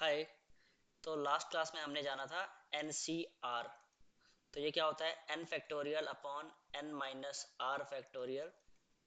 हाय। तो last class में हमने जाना था NCR। तो ये क्या होता है, n factorial upon n minus r factorial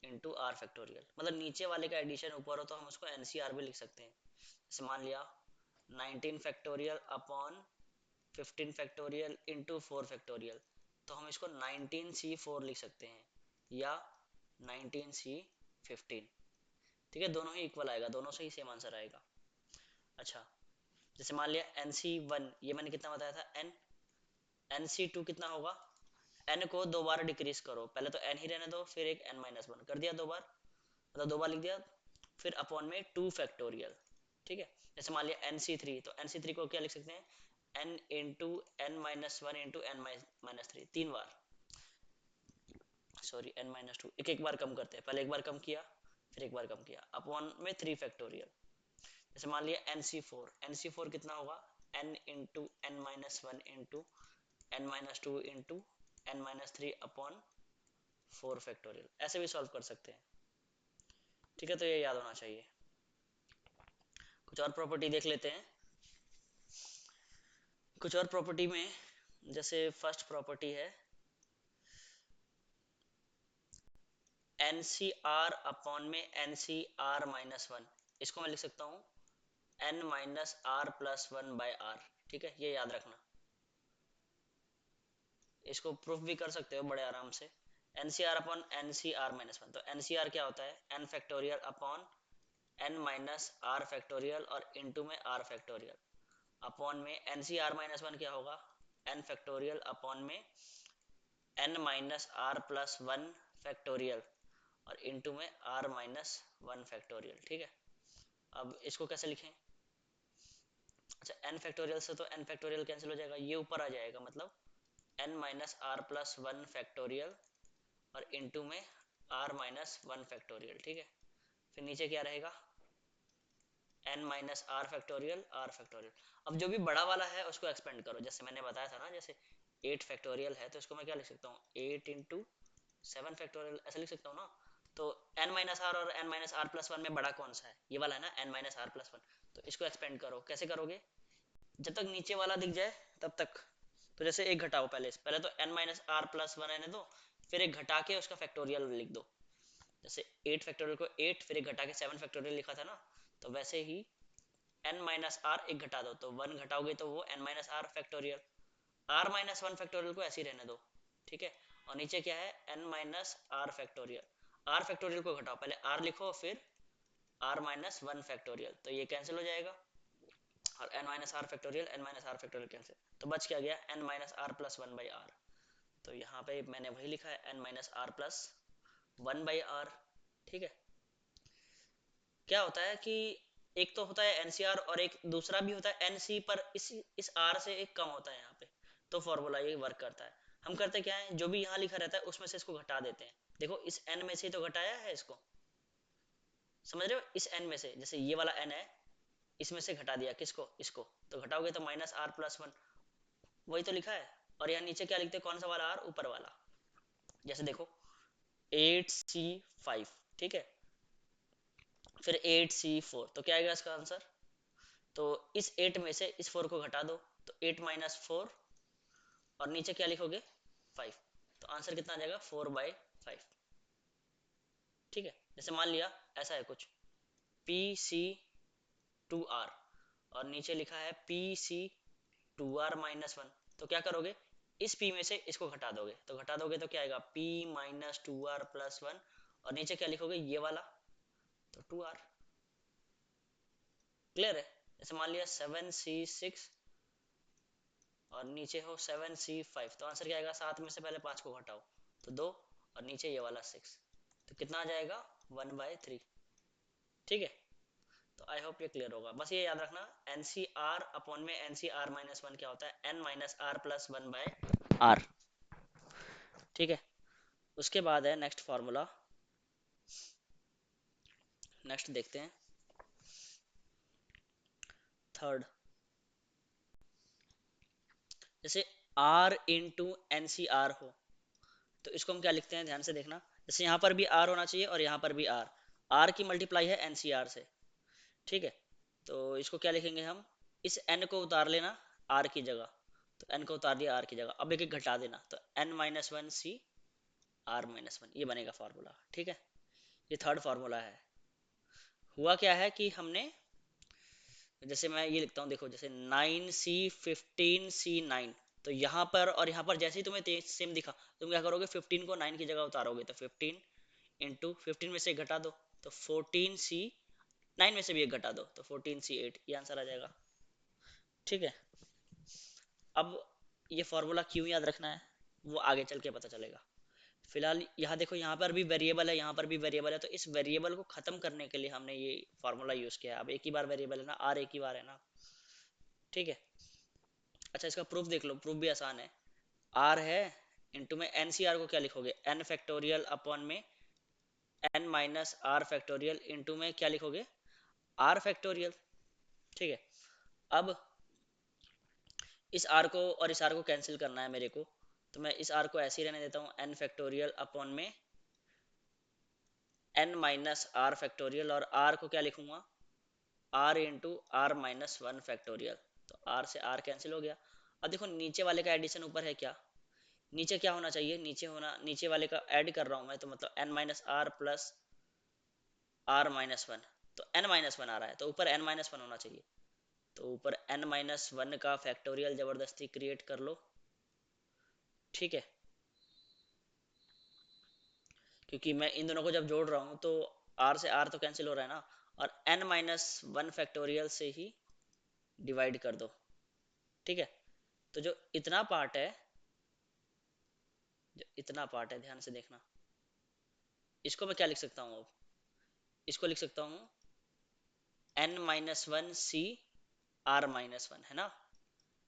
into r factorial. मतलब नीचे वाले का एडिशन ऊपर हो तो हम उसको NCR भी लिख सकते हैं। जैसे मान लिया 19 factorial upon 15 factorial into 4 factorial, तो हम इसको 19C4 लिख सकते हैं या 19C15। ठीक है, दोनों ही इक्वल आएगा, दोनों से ही सेम आंसर आएगा। अच्छा, जैसे मान लिया NC1, ये मैंने कितना बताया था n। NC2 कितना होगा, n को दो बार डिक्रीज करो, पहले तो n ही रहने दो, फिर एक n-1 कर दिया दो बार, मतलब दो बार लिख दिया, फिर अपॉन में 2 फैक्टोरियल। ठीक है, जैसे मान लिया NC3, तो NC3 को क्या लिख सकते हैं, n into n-1 into n-3, तीन बार, सॉरी n-2, एक एक बार कम करते हैं, पहले एक बार कम किया, फिर एक बार कम किया, अपॉन में 3 फैक्टोरियल। जैसे मान लिया NC4 कितना होगा, n into n-1 into n-2 into n-3 upon 4 factorial. ऐसे भी सॉल्व कर सकते हैं। ठीक है, तो ये याद होना चाहिए। कुछ और प्रॉपर्टी देख लेते हैं। कुछ और प्रॉपर्टी में जैसे फर्स्ट प्रॉपर्टी है NCR अपॉन में NCR-1, इसको मैं लिख सकता हूँ n minus r plus 1/r। ठीक है, ये याद रखना, इसको प्रूफ भी कर सकते हो बड़े आराम से। NCR अपॉन NCR-1, तो NCR क्या होता है, n factorial upon n minus r factorial और इनटू में r फैक्टोरियल, अपॉन में NCR-1 क्या होगा, n फैक्टोरियल अपॉन में n minus r plus 1 factorial और इनटू में r माइनस 1 फैक्टोरियल। ठीक है, अब इसको कैसे लिखें। अच्छा, n फैक्टोरियल से तो n फैक्टोरियल कैंसिल हो जाएगा, ये ऊपर आ जाएगा, मतलब n minus r plus 1 factorial और इनटू में r माइनस 1 फैक्टोरियल। ठीक है, फिर नीचे क्या रहेगा, n minus r factorial r factorial. अब जो भी बड़ा वाला है उसको एक्सपेंड करो, जैसे मैंने बताया था ना, जैसे 8 फैक्टोरियल है तो इसको मैं क्या लिख सकता हूँ, 8 इंटू 7 फैक्टोरियल, ऐसा लिख सकता हूँ ना। तो n माइनस आर और n माइनस आर प्लस 1 में बड़ा कौन सा है, ये वाला है ना, n माइनस आर प्लस 1। तो इसको एक्सपेंड करो, कैसे करोगे, जब तक नीचे वाला दिख जाए तब तक। तो जैसे एक घटाओ, पहले पहले तो n माइनस आर प्लस 1 रहने दो, फिर एक घटा के उसका फैक्टोरियल लिख दो। जैसे 8 फैक्टोरियल को 8 फिर एक घटा के 7 फैक्टोरियल लिखा था ना, तो वैसे ही n माइनस आर एक घटा दो, तो 1 घटाओगे तो वो n minus r factorial, r minus 1 factorial को ऐसे ही रहने दो। ठीक है, और नीचे क्या है, n minus r factorial, r factorial को घटाओ, पहले r लिखो फिर r माइनस 1 फैक्टोरियल, तो ये कैंसिल हो जाएगा, और n minus r factorial cancel, तो बच क्या गया, n minus r plus 1/r। तो यहाँ पे मैंने वही लिखा है, n minus r plus 1/r। ठीक है, क्या होता है कि एक तो होता है NCR और एक दूसरा भी होता है NC, पर इस R से एक कम होता है यहाँ पे, तो फॉर्मूला ये वर्क करता है। हम करते क्या है, जो भी यहाँ लिखा रहता है उसमें से इसको घटा देते हैं। देखो इस n में से तो घटाया है इसको, समझ रहे हो, इस n में से, जैसे ये वाला n है, इसमें से घटा दिया किसको, इसको, तो घटाओगे तो माइनस आर प्लस 1, वही तो लिखा है। और यहाँ नीचे क्या लिखते हैं, कौन सा वाला R, ऊपर वाला। जैसे देखो 8C5, ठीक है, फिर 8C4, तो क्या आएगा इसका आंसर, तो इस 8 में से इस 4 को घटा दो, तो 8 माइनस 4, और नीचे क्या लिखोगे 5, तो आंसर कितना आ जाएगा 4/5। ठीक है, जैसे मान लिया ऐसा है कुछ PC2R और नीचे लिखा है PC2R-1, तो क्या करोगे, इस P में से इसको घटा दोगे, तो घटा दोगे तो क्या आएगा P माइनस 2R प्लस 1, और नीचे क्या लिखोगे ये वाला, तो 2R। क्लियर है, जैसे मान लिया 7C6 और नीचे हो 7C5, तो आंसर क्या आएगा, 7 में से पहले 5 को घटाओ तो 2, और नीचे ये वाला 6, तो कितना आ जाएगा 1/3। ठीक है, तो आई होप ये क्लियर होगा। बस ये याद रखना, NCR अपॉन में NCR-1 क्या होता है, n minus r plus 1/r। ठीक है, उसके बाद है नेक्स्ट फॉर्मूला, नेक्स्ट देखते हैं थर्ड। जैसे R इंटू NCR हो, तो इसको हम क्या लिखते हैं, ध्यान से देखना, जैसे यहाँ पर भी R होना चाहिए और यहाँ पर भी R की मल्टीप्लाई है NCR से। ठीक है, तो इसको क्या लिखेंगे हम, इस n को उतार लेना r की जगह, तो n को उतार दिया r की जगह, अब एक एक घटा देना, तो n-1 c r-1 ये बनेगा फॉर्मूला। ठीक है, ये थर्ड फॉर्मूला है। हुआ क्या है कि हमने, जैसे मैं ये लिखता हूँ, देखो जैसे 9c15c9, तो यहाँ पर और यहाँ पर जैसे ही तुम्हें सेम दिखा, तुम क्या करोगे, 15 को 9 की जगह उतारोगे, तो 15 इंटू 15 में से एक घटा दो, तो 14c 9 में से भी एक घटा दो, तो 14c8, ये आंसर आ जाएगा। ठीक है, अब ये फॉर्मूला क्यों याद रखना है वो आगे चल के पता चलेगा। फिलहाल यहाँ देखो, यहाँ पर भी वेरिएबल है, यहाँ पर भी वेरिएबल है, तो इस वेरिएबल को खत्म करने के लिए हमने ये फॉर्मूला यूज किया है। अब एक ही बार वेरिएबल है ना, आर एक ही बार है ना। ठीक है, अच्छा इसका प्रूफ देख लो, प्रूफ भी आसान है। आर है, इंटू में एन सी आर को क्या लिखोगे, एन फैक्टोरियल अपॉन में n minus r factorial, into में क्या लिखोगे, आर फैक्टोरियल। ठीक है, अब इस आर को और इस आर को कैंसिल करना है मेरे को, तो मैं इस आर को ऐसे ही रहने देता हूँ, एन फैक्टोरियल अपॉन में एन माइनस आर फैक्टोरियल, और आर को क्या लिखूंगा, r into r minus 1 factorial, तो आर से आर कैंसिल हो गया। अब देखो नीचे वाले का एडिशन ऊपर है क्या, नीचे क्या होना चाहिए, नीचे होना, नीचे वाले का ऐड कर रहा हूँ मैं, तो मतलब N minus r plus r-1, तो n-1 आ रहा है, तो ऊपर n-1 होना चाहिए, तो ऊपर n-1 का फैक्टोरियल जबरदस्ती क्रिएट कर लो। ठीक है, क्योंकि मैं इन दोनों को जब जोड़ रहा हूँ तो r से r तो कैंसिल हो रहा है ना, और n-1 फैक्टोरियल से ही डिवाइड कर दो। ठीक है, तो जो इतना पार्ट है, जो इतना पार्ट है, ध्यान से देखना, इसको मैं क्या लिख सकता हूँ, अब इसको लिख सकता हूँ n-1 c r-1, है ना,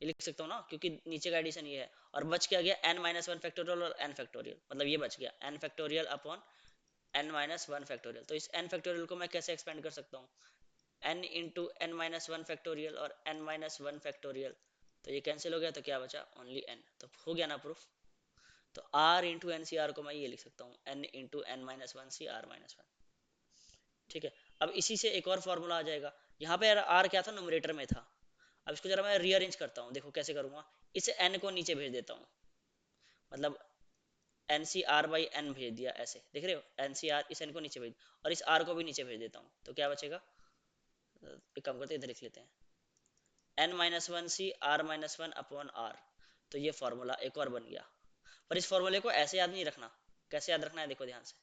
ये लिख सकता हूँ ना, क्योंकि नीचे का एडिशन ये है, और बच क्या गया, n-1 फैक्टोरियल और n फैक्टोरियल, मतलब ये बच गया n factorial upon n-1 factorial. तो इस n फैक्टोरियल को मैं कैसे एक्सपेंड कर सकता हूँ, n इंटू n-1 फैक्टोरियल और n-1 फैक्टोरियल, तो ये कैंसिल हो गया, तो क्या बचा, ओनली n, तो हो गया ना प्रूफ। तो r into n C r को मैं ये लिख सकता हूँ, n into n-1 c r-1। ठीक है, अब इसी से एक और फॉर्मूला आ जाएगा, यहाँ पे r क्या था, न्यूमरेटर में था, अब इसको जरा मैं रीअरेंज करता हूँ, देखो कैसे करूँगा, इस n को नीचे भेज देता हूँ, मतलब n C r by n भेज दिया, ऐसे देख रहे हो, एन सी आर, इस n को नीचे भेज, और इस r को भी नीचे भेज देता हूँ, तो क्या बचेगा, एक काम करते हैं, इधर लिख लेते हैं, n-1 c r-1 upon r, तो ये फॉर्मूला एक और बन गया। पर इस फॉर्मूले को ऐसे याद नहीं रखना, कैसे याद रखना है, देखो ध्यान से,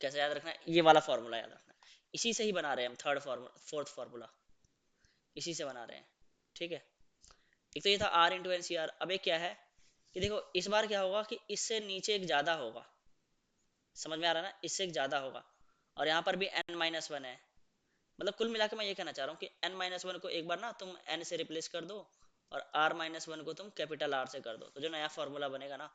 कैसे याद रखना है, ये वाला फॉर्मूला याद रखना है, इसी से ही बना रहे हैं हम थर्ड फॉर्मूला, फोर्थ फॉर्मूला इसी से बना रहे हैं। ठीक है, एक तो ये था r into n C r, अब एक क्या है कि देखो इस बार क्या होगा कि इससे नीचे एक ज्यादा होगा, समझ में आ रहा है ना, इससे एक ज्यादा होगा, और यहाँ पर भी n-1 है, मतलब कुल मिला के मैं ये कहना चाह रहा हूँ कि n-1 को एक बार ना तुम n से रिप्लेस कर दो, और r-1 को तुम कैपिटल R से कर दो, तो जो नया फॉर्मूला बनेगा ना,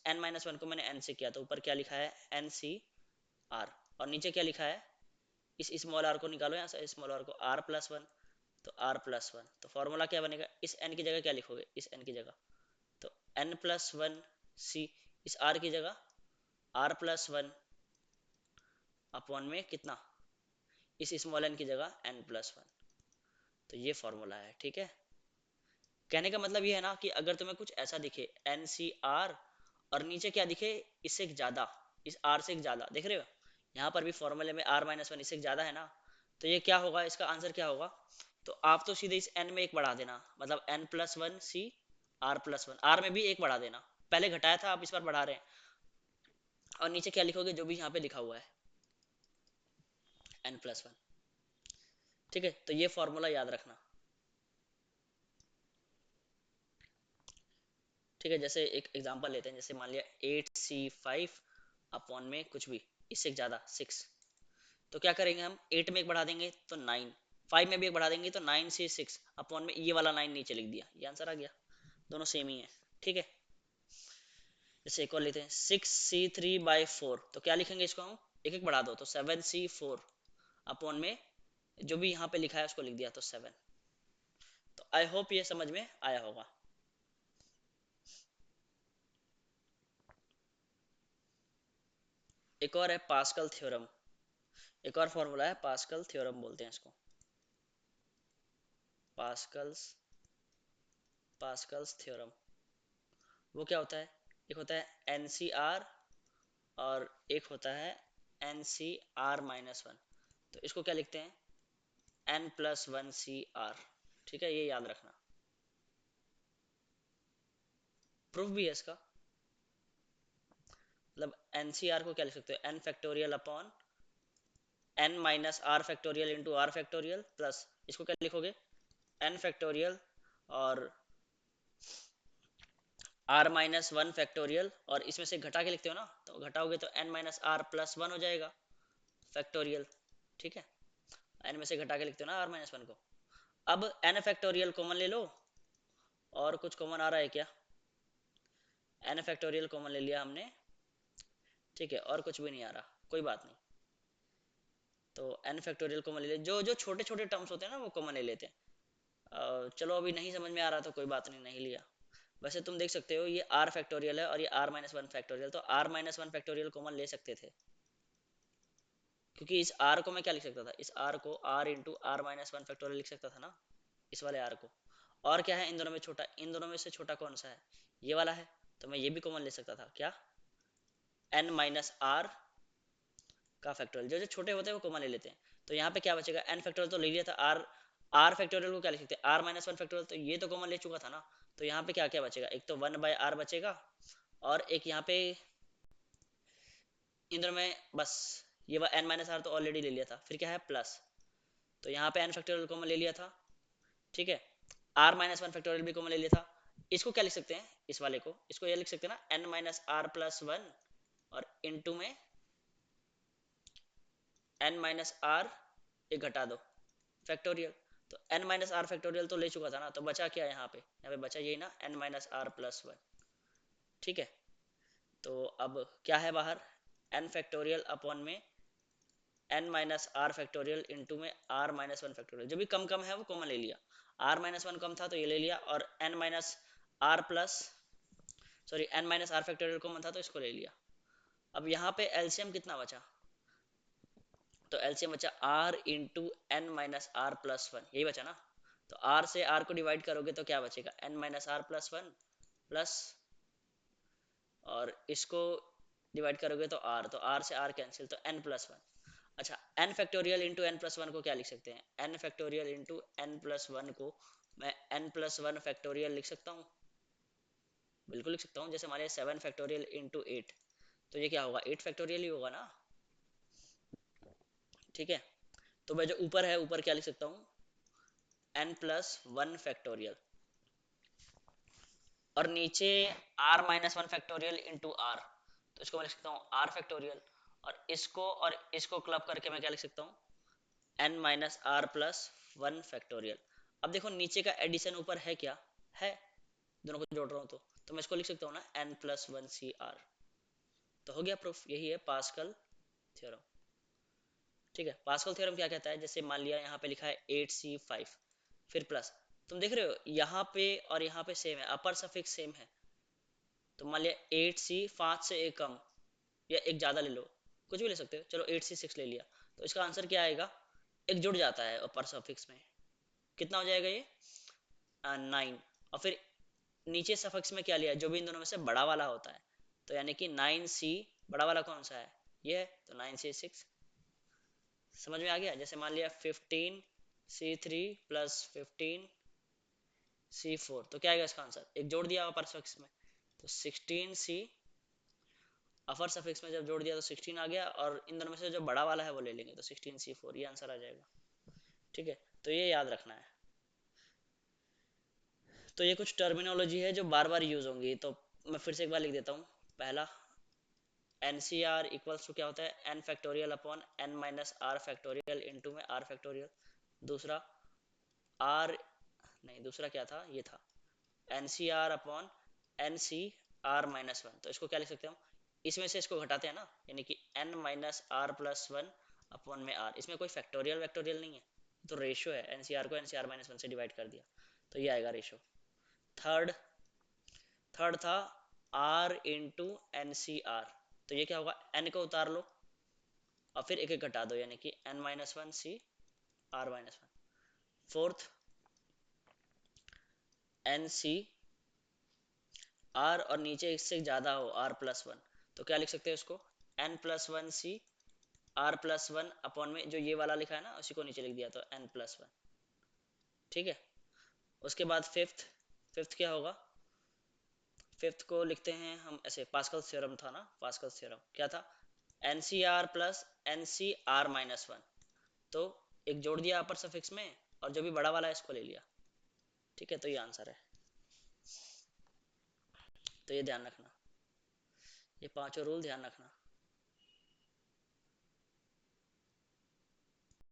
n-1 को मैंने n से किया, तो ऊपर क्या लिखा है, n-c-r, और नीचे क्या लिखा है, इस स्मॉल r को निकालो, यहाँ से स्मॉल r को r+1, तो r+1, तो फॉर्मूला क्या बनेगा, इस n की जगह क्या लिखोगे, इस n की जगह, तो n+1 c, इस r की जगह r+1 अपॉन में कितना, इस स्मॉल n की जगह n+1, तो ये फॉर्मूला है। ठीक है, कहने का मतलब ये है ना कि अगर तुम्हें कुछ ऐसा दिखे एन सी आर, और नीचे क्या दिखे, इससे एक ज्यादा, इस आर से एक ज्यादा, देख रहे हो, यहाँ पर भी फॉर्मूले में r-1 इससे एक ज्यादा है ना, तो ये क्या होगा, इसका आंसर क्या होगा, तो आप तो सीधे इस n में एक बढ़ा देना, मतलब n+1 c r+1, r में भी एक बढ़ा देना, पहले घटाया था, आप इस बार बढ़ा रहे हैं, और नीचे क्या लिखोगे, जो भी यहाँ पे लिखा हुआ है n+1। ठीक है, तो ये फॉर्मूला याद रखना। ठीक है, जैसे एक एग्जांपल लेते हैं, जैसे मान लिया 8c5 अपॉन में कुछ भी, इससे एक ज्यादा 6, तो क्या करेंगे हम, 8 में एक बढ़ा देंगे तो 9, 5 में भी एक बढ़ा देंगे तो 9c6 अपॉन में ये वाला 9 नीचे लिख दिया, ये आंसर आ गया, दोनों सेम ही है। ठीक है, जैसे एक और लेते हैं 6c3/4, तो क्या लिखेंगे इसको हम, एक एक बढ़ा दो, तो 7c4 अपॉन में जो भी यहाँ पे लिखा है उसको लिख दिया, तो 7। तो आई होप ये समझ में आया होगा। एक और है पास्कल थ्योरम, एक और फॉर्मूला है पास्कल थ्योरम बोलते हैं इसको। Pascal's theorem. वो क्या होता है? एक होता है एनसीआर और एक होता है NCR-1। तो इसको क्या लिखते हैं? N+1CR। ठीक है, ये याद रखना। प्रूफ भी है इसका। मतलब NCR को क्या लिख सकते हो? N factorial upon N-R factorial into R factorial, plus इसको क्या लिखोगे? N फैक्टोरियल और R-1 फैक्टोरियल, और इसमें से घटा के लिखते हो ना, तो घटाओगे तो N-R+1 हो जाएगा फैक्टोरियल। ठीक है, n में से घटा के लिखते हो ना R-1 को। अब n फैक्टोरियल कॉमन ले लो, और कुछ कॉमन आ रहा है क्या? n फैक्टोरियल कॉमन ले लिया हमने, ठीक है, और कुछ भी नहीं आ रहा, कोई बात नहीं। तो n फैक्टोरियल कॉमन ले लिया, जो जो छोटे छोटे टर्म्स होते हैं ना वो कॉमन ले लेते हैं। चलो अभी नहीं समझ में आ रहा तो कोई बात नहीं, नहीं लिया। वैसे तुम देख सकते हो ये r फैक्टोरियल है और ये R-1 फैक्टोरियल, तो R-1 फैक्टोरियल कॉमन ले सकते थे, क्योंकि इस r को मैं क्या लिख सकता था? इस r को r इंटू R-1 फैक्टोरियल लिख सकता था ना, इस वाले r को। और क्या है इन दोनों में छोटा? इन दोनों में से छोटा कौन सा है? ये वाला है, तो मैं ये भी कॉमन ले सकता था, क्या? N-R का फैक्टोरियल। जो जो छोटे होते हैं वो कॉमन ले लेते हैं। तो यहाँ पे क्या बचेगा? n फैक्टोरियल तो ले लिया था, r फैक्टोरियल को क्या लिख सकते हैं? R-1 फैक्टोरियल, तो ये तो कॉमन ले चुका था ना। तो यहाँ पे क्या क्या बचेगा? एक तो 1/r बचेगा, और एक यहाँ पे इन दोनों में बस ये n-r तो ऑलरेडी ले लिया था, फिर क्या है? प्लस। तो यहाँ पे n फैक्टोरियल कॉमन ले लिया था, ठीक है। R-1 फैक्टोरियल भी कॉमन ले लिया था। इसको क्या लिख सकते हैं? इस वाले को, इसको ये लिख सकते हैं ना, N-R+1 और इनटू में N-R, एक घटा दो फैक्टोरियल। तो N-R फैक्टोरियल तो ले चुका था ना, तो बचा क्या यहाँ पे? यहाँ पे बचा यही ना, N-R+1। ठीक है, तो अब क्या है बाहर? n फैक्टोरियल अपॉन में N-R फैक्टोरियल इंटू में R-1 फैक्टोरियल। जो भी कम कम है वो कॉमन ले लिया। R-1 कम था तो ये ले लिया, और N-R फैक्टोरियल कॉमन था तो इसको ले लिया। अब यहाँ पे एलसीएम कितना बचा? तो एलसीएम बचा r इंटू N-R+1, यही बचा ना। तो r से r को डिवाइड करोगे तो क्या बचेगा? N-R+1 प्लस, और इसको डिवाइड करोगे तो r, तो r से r कैंसिल, तो n+1। अच्छा, n फैक्टोरियल इंटू n+1 को क्या लिख सकते हैं? n फैक्टोरियल इंटू n+1 को मैं n+1 फैक्टोरियल लिख सकता हूँ, बिल्कुल लिख सकता हूँ। जैसे हमारे 7 फैक्टोरियल इंटू 8, तो ये क्या होगा? 8 फैक्टोरियल ही होगा ना। ठीक है, तो मैं जो ऊपर है, ऊपर क्या लिख सकता हूँ? n+1 फैक्टोरियल, और नीचे R-1 फैक्टोरियल इंटू r, तो इसको मैं लिख सकता हूँ r फैक्टोरियल, और इसको क्लब करके मैं क्या लिख सकता हूँ? N-R+1 factorial. अब देखो नीचे का एडिशन ऊपर है क्या? है, दोनों को जोड़ रहा हूँ तो मैं इसको लिख सकता हूँ ना, N+1CR। तो हो गया प्रूफ, यही है पास्कल थ्योरम। ठीक है, पास्कल थ्योरम क्या कहता है? जैसे मान लिया यहाँ पे लिखा है 8C5, फिर प्लस, तुम देख रहे हो यहाँ पे और यहाँ पे सेम है, अपर सफिक्स सेम है। तो मान लिया 8C 5 से एक कम या एक ज्यादा ले लो, कुछ भी ले सकते हो, चलो 8C6 ले लिया, तो इसका आंसर क्या आएगा? एक जुड़ जाता है अपर सफिक्स में, कितना हो जाएगा ये? 9। और फिर नीचे सफिक्स में क्या लिया? जो भी इन दोनों में से बड़ा वाला होता है, तो यानी कि 9C, बड़ा वाला कौन सा है? ये है, तो 9C6। समझ में आ गया? जैसे मान लिया 15C3 प्लस 15C4, तो क्या आएगा इसका आंसर? एक जोड़ दिया अपर सफिक्स में, तो 16C, अपर सफिक्स में जब जोड़ दिया तो 16 आ गया, और इन दोनों में से जो बड़ा वाला है वो ले लेंगे, तो 16C4, ये आंसर आ जाएगा। ठीक है, तो ये याद रखना है। तो ये कुछ टर्मिनोलॉजी है जो बार बार यूज होंगी, तो मैं फिर से एक बार लिख देता हूँ। पहला, NCR इक्वल्स टू क्या होता है? n factorial upon N-R factorial into में R फैक्टोरियल। दूसरा R, नहीं दूसरा क्या था? ये था NCR अपॉन NCR-1, तो इसको क्या लिख सकते हैं हम? इसमें से इसको घटाते हैं ना, यानी कि N-R+1 अपॉन में R। इसमें कोई फैक्टोरियल वैक्टोरियल नहीं है, तो रेशियो है, NCR को NCR-1 से डिवाइड कर दिया, तो ये आएगा रेशियो। थर्ड थर्ड था R इंटू NCR, तो ये क्या होगा? N को उतार लो और फिर एक एक घटा दो, यानी कि N-1 C R-1। Fourth n C r और नीचे इससे ज़्यादा हो आर प्लस वन, तो क्या लिख सकते हैं उसको, n plus one C r plus one upon में जो ये वाला लिखा है ना उसी को नीचे लिख दिया, तो एन प्लस वन। ठीक है, उसके बाद फिफ्थ, फिफ्थ क्या होगा, फिफ्थ को लिखते हैं हम ऐसे, पास्कल थ्योरम था ना, पास्कल थ्योरम क्या था, n C r plus n C r minus one, तो एक जोड़ दिया अपर सफिक्स में और जो भी बड़ा वाला है इसको ले लिया। ठीक है, तो ये आंसर है, तो ये ध्यान रखना, ये पांचों रूल ध्यान रखना।